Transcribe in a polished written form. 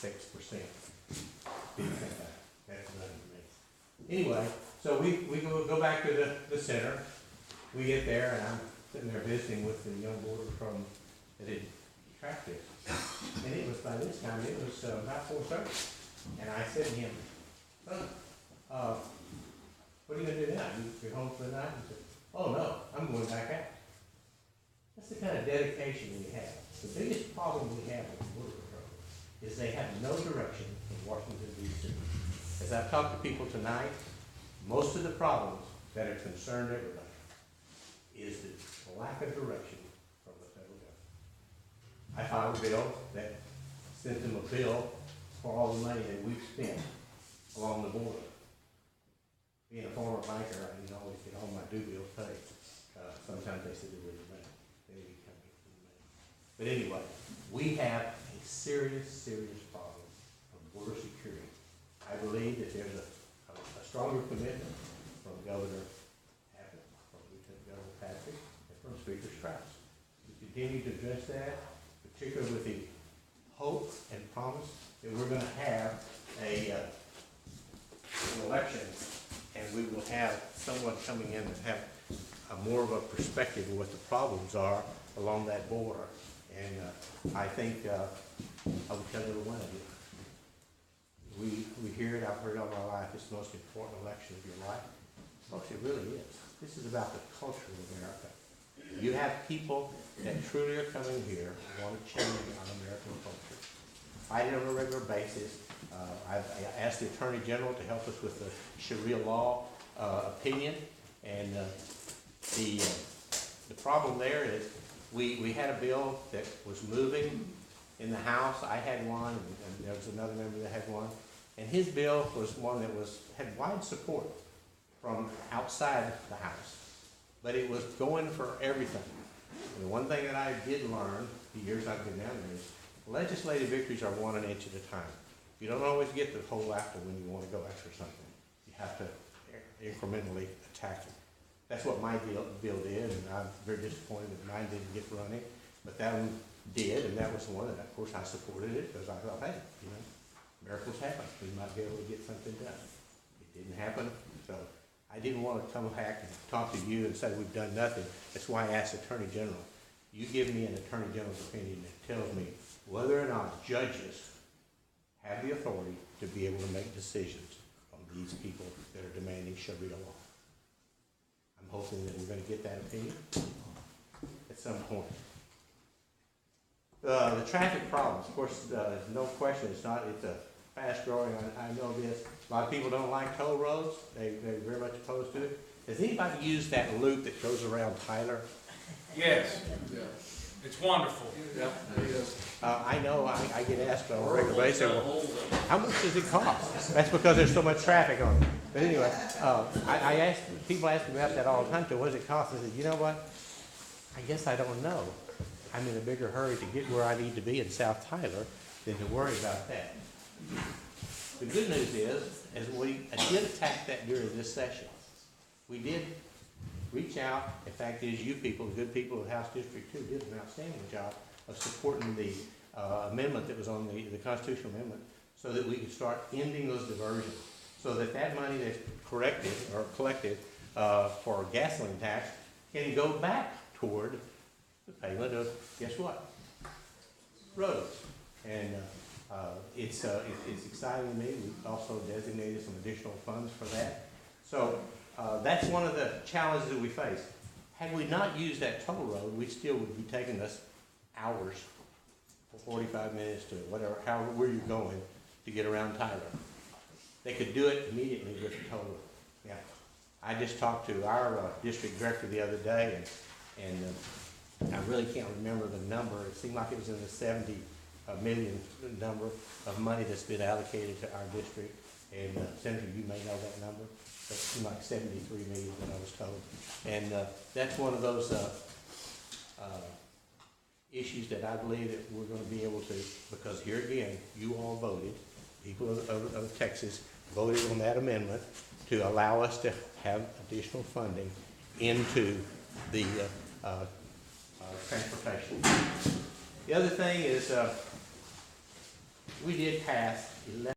6%. That's nothing to me. Anyway, so we go back to the center. We get there, and I'm sitting there visiting with the young boarder from that had tracked this. And it was, by this time, it was about 4:30. And I said to him, son, what are you going to do now? You're home for the night? He said, oh no, I'm going back out. That's the kind of dedication we have. The biggest problem we have with Border Patrol is they have no direction in Washington, D.C. As I've talked to people tonight, most of the problems that have concerned everybody is the lack of direction from the federal government. I filed a bill that sent them a bill for all the money that we've spent along the border. Being a former banker, I didn't always get all my due bills paid. Sometimes they said they were the money. They didn't come in for the money. But anyway, we have a serious, serious problem of border security. I believe that there's a stronger commitment from Governor Abbott, from Lieutenant Governor Patrick, and from Speaker Strauss to continue to address that, particularly with the hope and promise that we're going to have an election, and we will have someone coming in that have more of a perspective of what the problems are along that border. And I think I would tell every one of you, we hear it, I've heard it all my life, it's the most important election of your life. Folks, it really is. This is about the culture of America. You have people that truly are coming here and want to change on American culture. Fight it on a regular basis. I've asked the Attorney General to help us with the Sharia law opinion, and the problem there is we had a bill that was moving in the House. I had one, and there was another member that had one. And his bill was one that had wide support from outside the House. But it was going for everything. And the one thing that I did learn the years I've been down there is legislative victories are 1 inch at a time. You don't always get the whole after when you want to go after something. You have to incrementally attack it. That's what my bill did, and I'm very disappointed that mine didn't get running. But that one did, and that was the one that, of course, I supported it because I thought, hey, you know, miracles happen. We might be able to get something done. It didn't happen, so I didn't want to come back and talk to you and say we've done nothing. That's why I asked the Attorney General. You give me an Attorney General's opinion that tells me whether or not judges have the authority to be able to make decisions on these people that are demanding Sharia law. I'm hoping that we're going to get that opinion at some point. The traffic problems, of course, there's no question. It's a fast growing. I know this. A lot of people don't like toll roads. They're very much opposed to it. Has anybody used that loop that goes around Tyler? Yes. Yeah. It's wonderful. Yep. I know I get asked on a regular basis, well, how much does it cost? That's because there's so much traffic on it. But anyway, people ask me about that all the time. So what does it cost? I said, you know what? I guess I don't know. I'm in a bigger hurry to get where I need to be in South Tyler than to worry about that. The good news is we did attack that during this session. We did reach out. In fact, you people, the good people of House District 2, did an outstanding job of supporting the amendment that was on the constitutional amendment so that we could start ending those diversions. So that money that's collected for gasoline tax can go back toward the payment of, guess what? Roads. And it's exciting to me. We've also designated some additional funds for that. So that's one of the challenges that we face. Had we not used that toll road, we still would be taking us hours, 45 minutes to where you're going to get around Tyler. They could do it immediately with the toll road. Yeah. I just talked to our district director the other day, and I really can't remember the number. It seemed like it was in the 70 million number of money that's been allocated to our district. And Senator, you may know that number. It seemed like 73 million when I was told. And that's one of those issues that I believe that we're going to be able to, because here again, you all voted, people of Texas voted on that amendment to allow us to have additional funding into the transportation. The other thing is we did pass 11